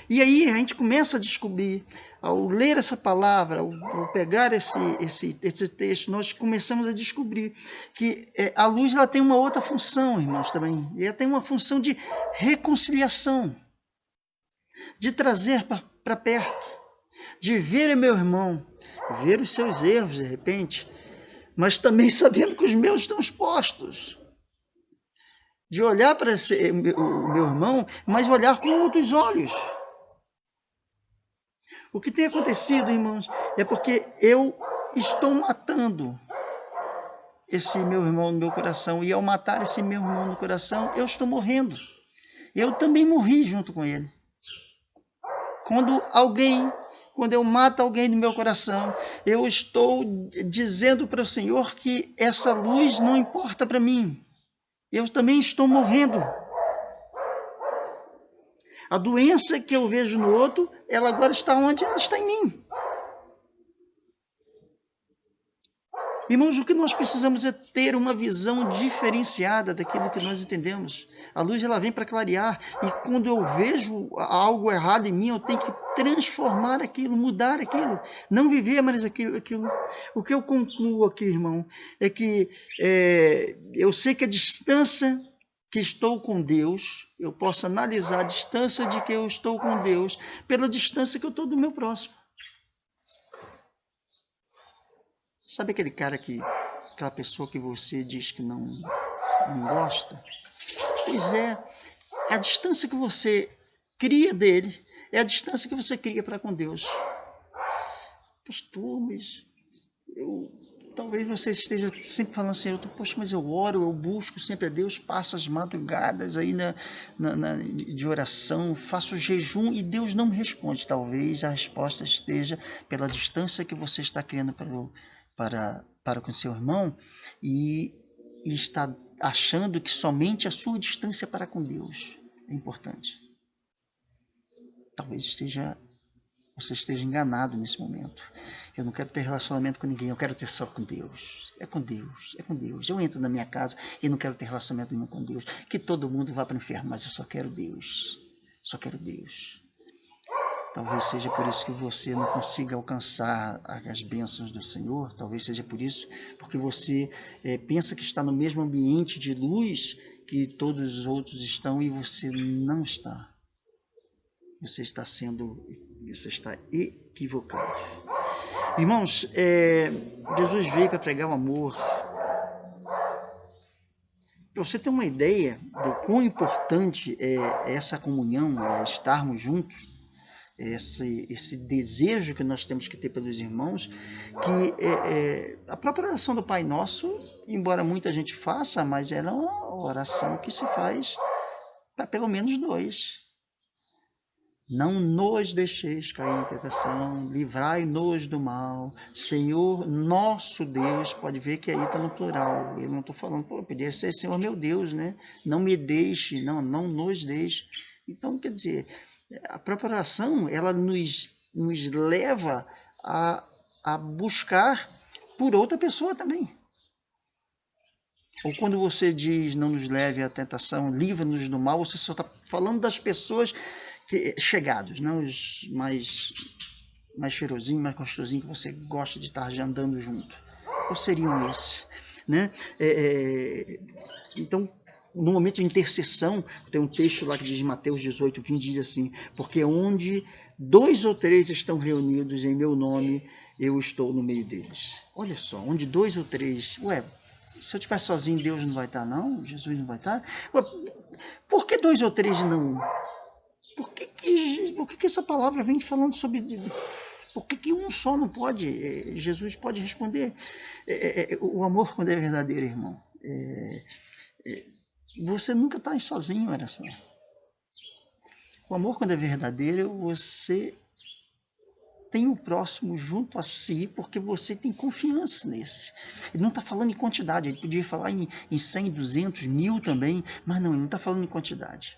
E aí a gente começa a descobrir, ao ler essa palavra, ao pegar esse texto, nós começamos a descobrir que a luz ela tem uma outra função, irmãos, também. Ela tem uma função de reconciliação, de trazer para perto, de ver o meu irmão, ver os seus erros de repente, mas também sabendo que os meus estão expostos. De olhar para o meu irmão, mas olhar com outros olhos. O que tem acontecido, irmãos, é porque eu estou matando esse meu irmão no meu coração, e ao matar esse meu irmão no coração, eu estou morrendo. Eu também morri junto com ele. Quando eu mato alguém no meu coração, eu estou dizendo para o Senhor que essa luz não importa para mim. Eu também estou morrendo. A doença que eu vejo no outro, ela agora está onde? Ela está em mim. Irmãos, o que nós precisamos é ter uma visão diferenciada daquilo que nós entendemos. A luz ela vem para clarear, e quando eu vejo algo errado em mim, eu tenho que transformar aquilo, mudar aquilo, não viver mais aquilo. O que eu concluo aqui, irmão, é que eu sei que a distância que estou com Deus, eu posso analisar a distância de que eu estou com Deus pela distância que eu estou do meu próximo. Sabe aquela pessoa que você diz que não gosta? Pois é, a distância que você cria dele é a distância que você cria para com Deus. Pastor, mas talvez você esteja sempre falando assim, poxa, mas eu oro, eu busco sempre a Deus, passo as madrugadas aí de oração, faço jejum e Deus não me responde. Talvez a resposta esteja pela distância que você está criando para com seu irmão e está achando que somente a sua distância para com Deus é importante. Talvez você esteja enganado nesse momento. Eu não quero ter relacionamento com ninguém, eu quero ter só com Deus. É com Deus, é com Deus. Eu entro na minha casa e não quero ter relacionamento nenhum com Deus. Que todo mundo vá para o inferno, mas eu só quero Deus. Só quero Deus. Talvez seja por isso que você não consiga alcançar as bênçãos do Senhor. Talvez seja por isso, porque você pensa que está no mesmo ambiente de luz que todos os outros estão e você não está. Você está equivocado. Irmãos, Jesus veio para pregar o amor. Para você ter uma ideia do quão importante é essa comunhão, estarmos juntos, esse desejo que nós temos que ter pelos irmãos, que a própria oração do Pai Nosso, embora muita gente faça, mas ela é uma oração que se faz para pelo menos 2. Não nos deixeis cair em tentação, livrai-nos do mal. Senhor, nosso Deus, pode ver que aí está no plural. Eu não estou falando, poderia ser Senhor meu Deus, né? Não me deixe, não nos deixe. Então, quer dizer, a própria oração, ela nos leva a buscar por outra pessoa também. Ou quando você diz, não nos leve à tentação, livra-nos do mal, você só está falando das pessoas chegados, não os mais cheirosinhos, mais gostosinhos que você gosta de estar já andando junto. Ou seriam esses, né? Então, no momento de intercessão, tem um texto lá que diz, Mateus 18, 20, diz assim, porque onde 2 ou 3 estão reunidos em meu nome, eu estou no meio deles. Olha só, onde 2 ou 3, se eu estiver sozinho, Deus não vai estar, não? Jesus não vai estar? Por que 2 ou 3 não? Por que essa palavra vem falando sobre... Por que um só não pode? Jesus pode responder. O amor, quando é verdadeiro, irmão, você nunca está sozinho, olha só. O amor, quando é verdadeiro, você tem o próximo junto a si, porque você tem confiança nesse. Ele não está falando em quantidade, ele podia falar em 100, 200, 1000 também, mas não, ele não está falando em quantidade.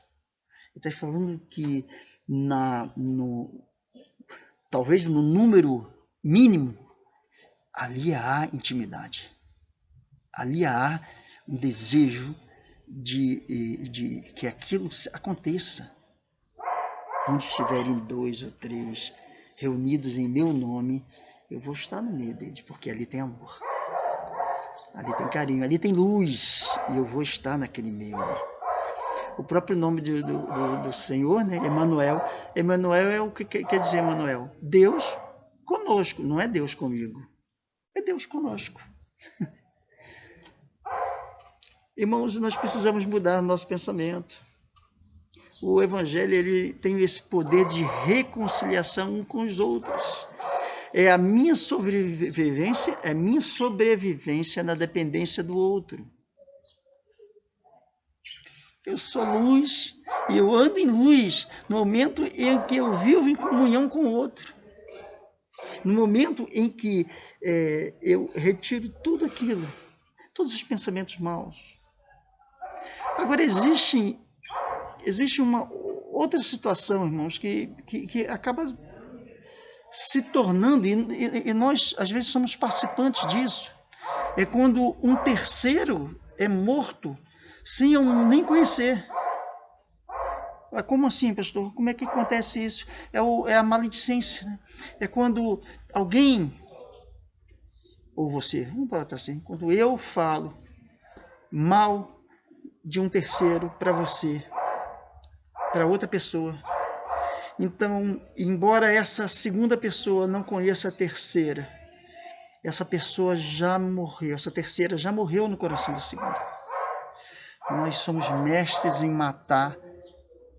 Ele está falando que talvez no número mínimo, ali há intimidade. Ali há um desejo de que aquilo aconteça. Onde estiverem 2 ou 3 reunidos em meu nome, eu vou estar no meio deles, porque ali tem amor. Ali tem carinho, ali tem luz, e eu vou estar naquele meio ali. O próprio nome do Senhor, né? Emanuel. Emanuel é o que quer dizer Emanuel? Deus conosco, não é Deus comigo. É Deus conosco. Irmãos, nós precisamos mudar o nosso pensamento. O Evangelho, ele tem esse poder de reconciliação um com os outros. É a minha sobrevivência na dependência do outro. Eu sou luz e eu ando em luz no momento em que eu vivo em comunhão com o outro. No momento em que eu retiro tudo aquilo, todos os pensamentos maus. Agora, existe uma outra situação, irmãos, que acaba se tornando, e nós às vezes somos participantes disso. É quando um terceiro é morto sem eu nem conhecer. Como assim, pastor? Como é que acontece isso? É a maledicência, né? É quando alguém, ou você, não pode estar assim, quando eu falo mal de um terceiro para você, para outra pessoa. Então, embora essa segunda pessoa não conheça a terceira, essa pessoa já morreu, essa terceira já morreu no coração da segunda. Nós somos mestres em matar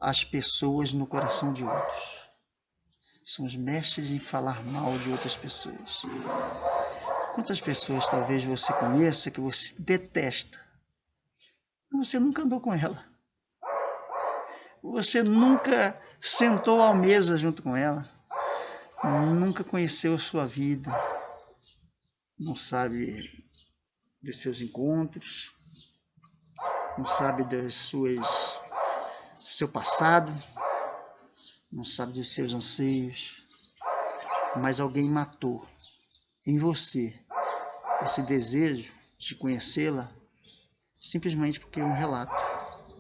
as pessoas no coração de outros. Somos mestres em falar mal de outras pessoas. Quantas pessoas talvez você conheça que você detesta? Você nunca andou com ela. Você nunca sentou à mesa junto com ela. Nunca conheceu a sua vida. Não sabe dos seus encontros. Não sabe do seu passado, não sabe dos seus anseios, mas alguém matou em você esse desejo de conhecê-la, simplesmente porque um relato,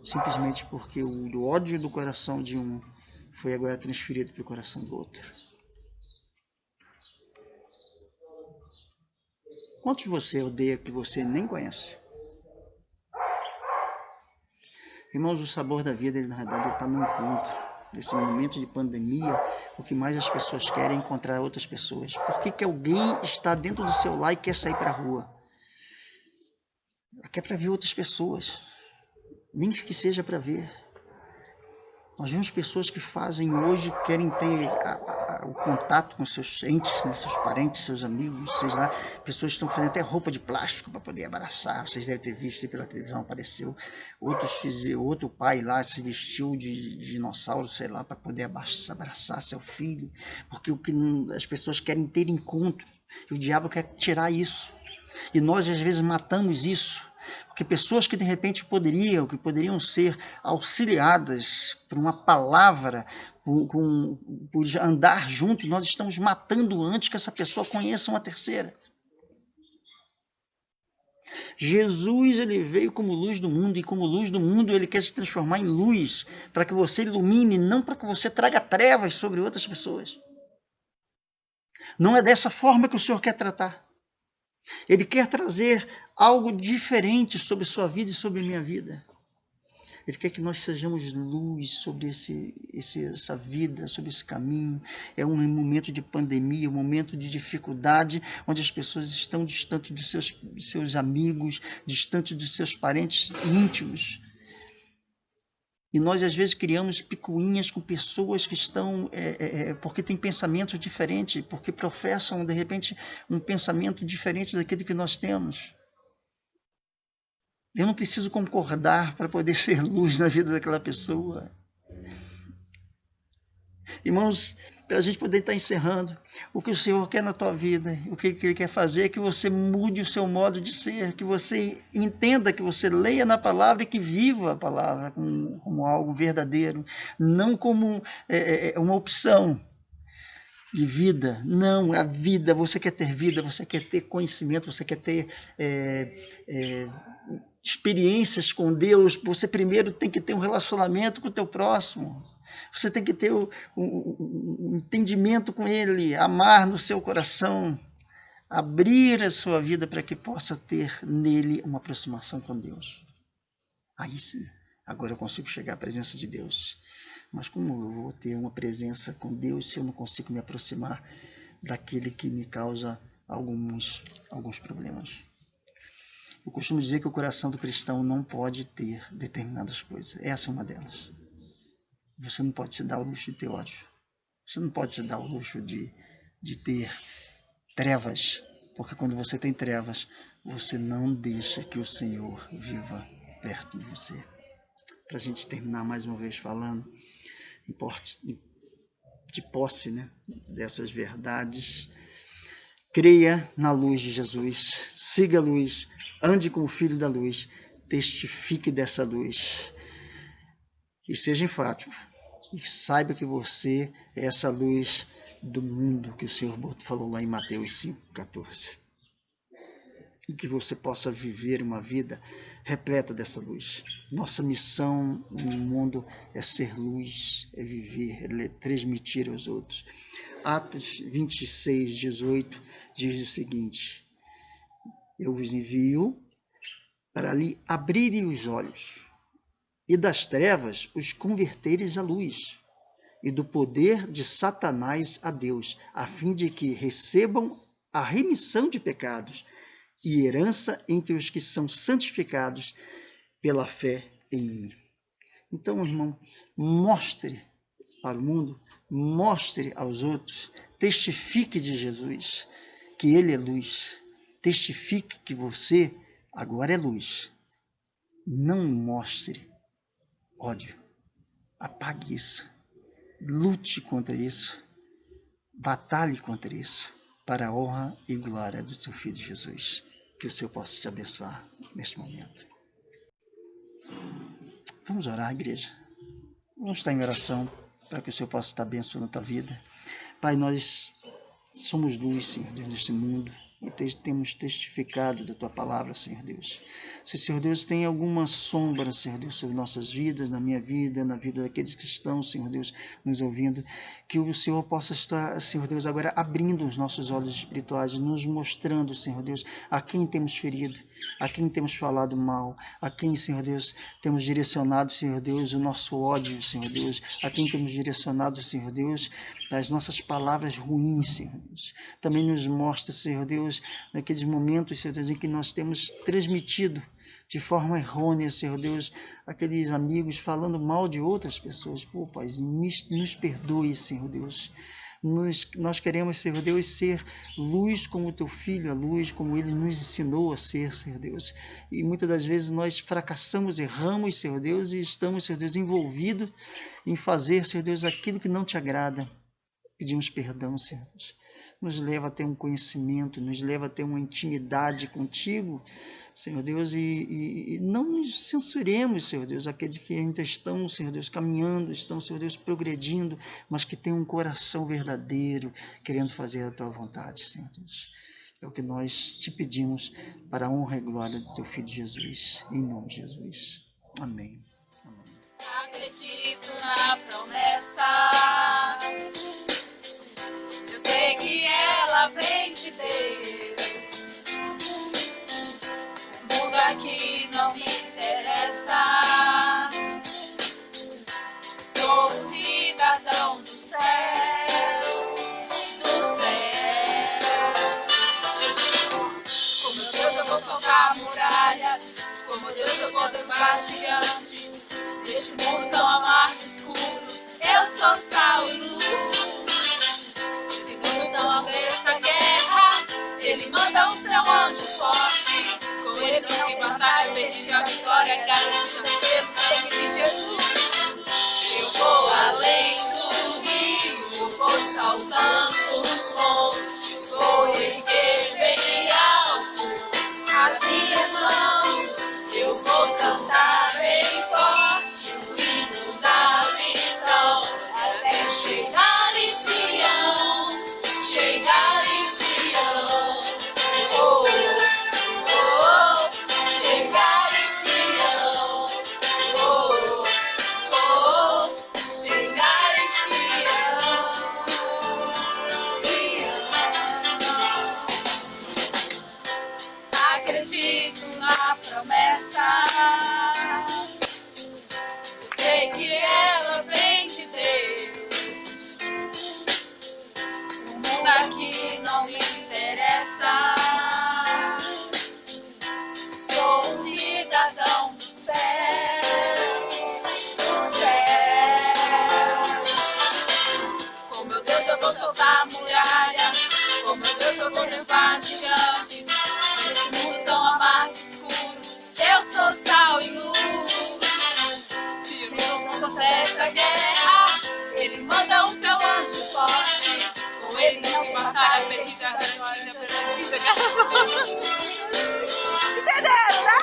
simplesmente porque o ódio do coração de um foi agora transferido para o coração do outro. Quantos você odeia que você nem conhece? Irmãos, o sabor da vida, ele, na verdade, está no encontro. Nesse momento de pandemia, o que mais as pessoas querem é encontrar outras pessoas. Por que alguém está dentro do seu lar e quer sair para a rua? Ela quer para ver outras pessoas. Nem que seja para ver. Nós vemos pessoas que fazem hoje, querem ter o contato com seus entes, né, seus parentes, seus amigos, seja lá. Pessoas estão fazendo até roupa de plástico para poder abraçar. Vocês devem ter visto aí pela televisão, apareceu. Outro pai lá se vestiu de dinossauro, sei lá, para poder abraçar seu filho. Porque as pessoas querem ter encontro. E o diabo quer tirar isso. E nós, às vezes, matamos isso. Porque pessoas que de repente poderiam ser auxiliadas por uma palavra, por andar juntos, nós estamos matando antes que essa pessoa conheça uma terceira. Jesus, ele veio como luz do mundo, e como luz do mundo ele quer se transformar em luz, para que você ilumine, não para que você traga trevas sobre outras pessoas. Não é dessa forma que o Senhor quer tratar. Ele quer trazer algo diferente sobre sua vida e sobre minha vida. Ele quer que nós sejamos luz sobre essa vida, sobre esse caminho. É um momento de pandemia, um momento de dificuldade, onde as pessoas estão distantes dos seus amigos, distantes dos seus parentes íntimos. E nós, às vezes, criamos picuinhas com pessoas que estão, porque têm pensamentos diferentes, porque professam, de repente, um pensamento diferente daquele que nós temos. Eu não preciso concordar para poder ser luz na vida daquela pessoa. Irmãos, para a gente poder estar encerrando, o que o Senhor quer na tua vida, o que Ele quer fazer é que você mude o seu modo de ser, que você entenda, que você leia na palavra e que viva a palavra como algo verdadeiro, não como uma opção de vida. Não, a vida, você quer ter conhecimento, você quer ter experiências com Deus, você primeiro tem que ter um relacionamento com o teu próximo. Você tem que ter um entendimento com Ele, amar no seu coração, abrir a sua vida para que possa ter nele uma aproximação com Deus. Aí sim, agora eu consigo chegar à presença de Deus. Mas como eu vou ter uma presença com Deus se eu não consigo me aproximar daquele que me causa alguns problemas? Eu costumo dizer que o coração do cristão não pode ter determinadas coisas. Essa é uma delas. Você não pode se dar o luxo de ter ódio. Você não pode se dar o luxo de ter trevas. Porque quando você tem trevas, você não deixa que o Senhor viva perto de você. Para a gente terminar mais uma vez falando de posse, né, dessas verdades, creia na luz de Jesus, siga a luz, ande com o Filho da luz, testifique dessa luz. E seja enfático. E saiba que você é essa luz do mundo que o Senhor falou lá em Mateus 5,14. E que você possa viver uma vida repleta dessa luz. Nossa missão no mundo é ser luz, é viver, é transmitir aos outros. Atos 26:18 diz o seguinte: eu vos envio para lhe abrirem os olhos, e das trevas os converteres à luz, e do poder de Satanás a Deus, a fim de que recebam a remissão de pecados e herança entre os que são santificados pela fé em mim. Então, irmão, mostre para o mundo, mostre aos outros, testifique de Jesus, que Ele é luz, testifique que você agora é luz. Não mostre ódio, apague isso, lute contra isso, batalhe contra isso, para a honra e glória do seu Filho Jesus. Que o Senhor possa te abençoar neste momento. Vamos orar, igreja. Vamos estar em oração para que o Senhor possa estar abençoando a tua vida. Pai, nós somos luz, Senhor Deus, neste mundo. e temos testificado da Tua palavra, Senhor Deus. Se, Senhor Deus, tem alguma sombra, Senhor Deus, sobre nossas vidas, na minha vida, na vida daqueles que estão, Senhor Deus, nos ouvindo, que o Senhor possa estar, Senhor Deus, agora abrindo os nossos olhos espirituais, nos mostrando, Senhor Deus, a quem temos ferido, a quem temos falado mal, a quem, Senhor Deus, temos direcionado, Senhor Deus, o nosso ódio, Senhor Deus, a quem temos direcionado, Senhor Deus, as nossas palavras ruins, Senhor Deus. Também nos mostra, Senhor Deus, naqueles momentos, Senhor Deus, em que nós temos transmitido de forma errônea, Senhor Deus, aqueles amigos falando mal de outras pessoas. Pô, Pai, nos perdoe, Senhor Deus. Nós queremos, Senhor Deus, ser luz como o Teu Filho é luz, como Ele nos ensinou a ser, Senhor Deus. E muitas das vezes nós fracassamos, erramos, Senhor Deus, e estamos, Senhor Deus, envolvidos em fazer, Senhor Deus, aquilo que não Te agrada. Pedimos perdão, Senhor Deus. Nos leva a ter um conhecimento, nos leva a ter uma intimidade contigo, Senhor Deus, e não nos censuremos, Senhor Deus, aqueles que ainda estão, Senhor Deus, caminhando, estão, Senhor Deus, progredindo, mas que têm um coração verdadeiro, querendo fazer a Tua vontade, Senhor Deus. É o que nós Te pedimos para a honra e glória do Teu Filho Jesus, em nome de Jesus. Amém. Amém. Acredito na promessa, eu sei que ela vem de Deus. O mundo aqui não me interessa, sou cidadão do céu, do céu. Com meu Deus eu vou soltar muralhas, com meu Deus eu vou derrubar gigantes. Nesse mundo tão amargo e escuro, eu sou sal e luz. Esse mundo tão aberto à guerra, Ele manda o seu anjo forte. Com Ele não tem batalha, perdi a vitória garantida pelo sangue de Jesus. Eu vou além do rio, eu vou saltando os montes, vou erguer bem alto as minhas mãos, eu vou cantar bem forte o hino da vitória, até chegar em Sião, chegar em Sião, oh, oh, oh, chegar em Sião, oh, oh, chegar em Sião, Sião. Acredito na promessa, sei que ela vem de Deus. O mundo aqui não me interessa, sou cidadão do céu, do céu. Com meu Deus eu vou soltar muralhas, com meu Deus eu vou derrubar gigantes. Nesse mundo tão amargo e escuro, eu sou sal e luz. Se o mundo acontece a guerra, Ele manda o seu anjo forte. Com Ele não tem batalha, perdi a garantida pela vida. Entenderam, né?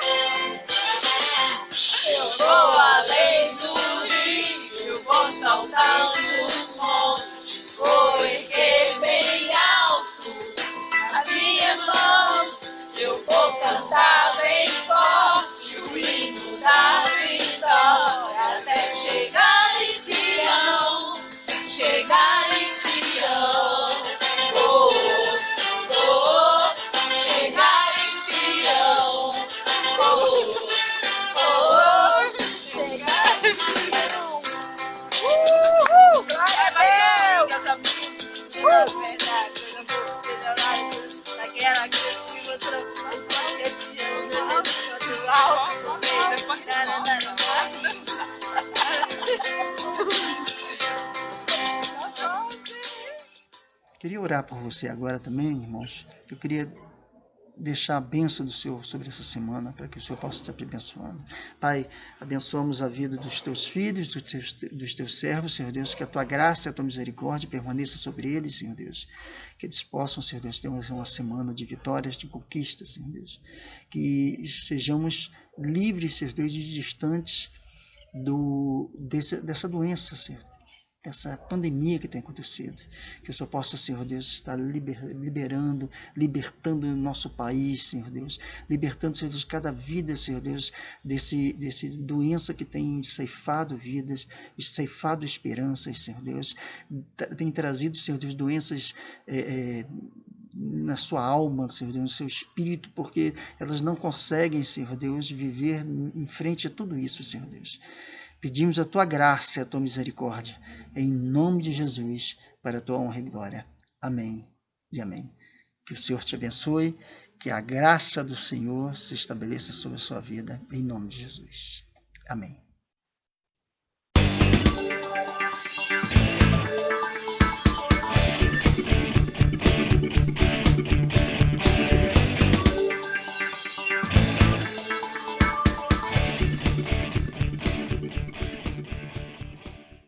Eu vou além do rio, eu vou saltando os montes, vou erguer bem alto as minhas mãos, eu vou cantar bem forte o hino da vitória, até chegar em Sião, chegar em Sião, oh, oh, chegar em Sião, oh, oh, chegar em Sião. Glória a Deus! Verdade, coisa boa, melhorar daquela que me mostrou que eu te amo, meu Deus, natural. Queria orar por você agora também, irmãos. Eu queria deixar a bênção do Senhor sobre essa semana, para que o Senhor possa estar te abençoando. Pai, abençoamos a vida dos teus filhos, dos teus servos, Senhor Deus, que a tua graça e a tua misericórdia permaneça sobre eles, Senhor Deus. Que eles possam, Senhor Deus, ter uma semana de vitórias, de conquistas, Senhor Deus. Que sejamos livres, Senhor Deus, e distantes dessa doença, Senhor. essa pandemia que tem acontecido, que o Senhor possa, Senhor Deus, estar libertando o nosso país, Senhor Deus, libertando, Senhor Deus, cada vida, Senhor Deus, desse doença que tem ceifado vidas, ceifado esperanças, Senhor Deus, tem trazido, Senhor Deus, doenças na sua alma, Senhor Deus, no seu espírito, porque elas não conseguem, Senhor Deus, viver em frente a tudo isso, Senhor Deus. Pedimos a tua graça e a tua misericórdia, em nome de Jesus, para a tua honra e glória. Amém e amém. Que o Senhor te abençoe, que a graça do Senhor se estabeleça sobre a sua vida, em nome de Jesus. Amém.